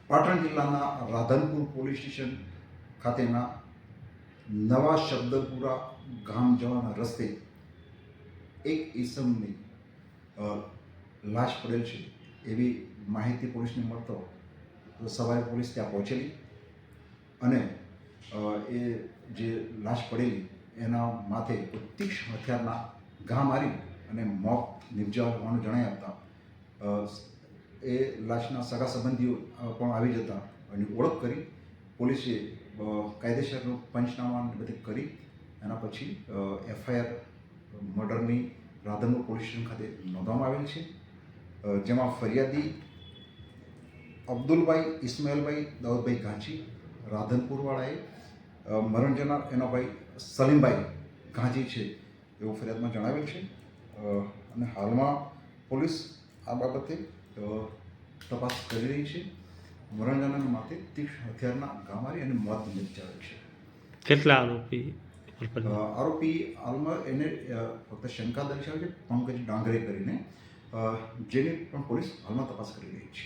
પાટણ જિલ્લાના Radhanpur police station ખાતેના નવા શબ્દપુરા ગામ જવાના રસ્તે એક ઈસમની લાશ પડેલ છે એવી માહિતી પોલીસને મળતો સવારે પોલીસ ત્યાં પહોંચેલી અને એ જે લાશ પડેલી એના માથે તીક્ષ્ણ હથિયારના ઘા મારી અને મોત નિપજાવ હોવાનું જણાઈ આવતા એ લાશના સગા સંબંધીઓ પણ આવી જતા એની ઓળખ કરી પોલીસે કાયદેસરનું પંચનામા બધી કરી એના પછી એફઆઈઆર મર્ડરની રાધનપુર પોલીસ સ્ટેશન ખાતે નોંધવામાં આવેલ છે, જેમાં ફરિયાદી અબ્દુલભાઈ ઇસ્માઇલભાઈ દાઉદભાઈ ઘાંચી રાધનપુરવાળાએ મરણ જનાર એનો ભાઈ સલીમભાઈ ઘાંચી છે એવું ફરિયાદમાં જણાવેલ છે અને હાલમાં પોલીસ આ બાબતે તપાસ કરી રહી છે. મરણ જનારના માથે તીક્ષ્ણ હથિયારના ઘા મારી અને મોત નિપજાવેલ છે. કેટલા આરોપી હાલમાં એને ફક્ત શંકા દર્શાવે છે પંકજ ડાંગરે કરીને, જેની પણ પોલીસ હાલમાં તપાસ કરી રહી છે.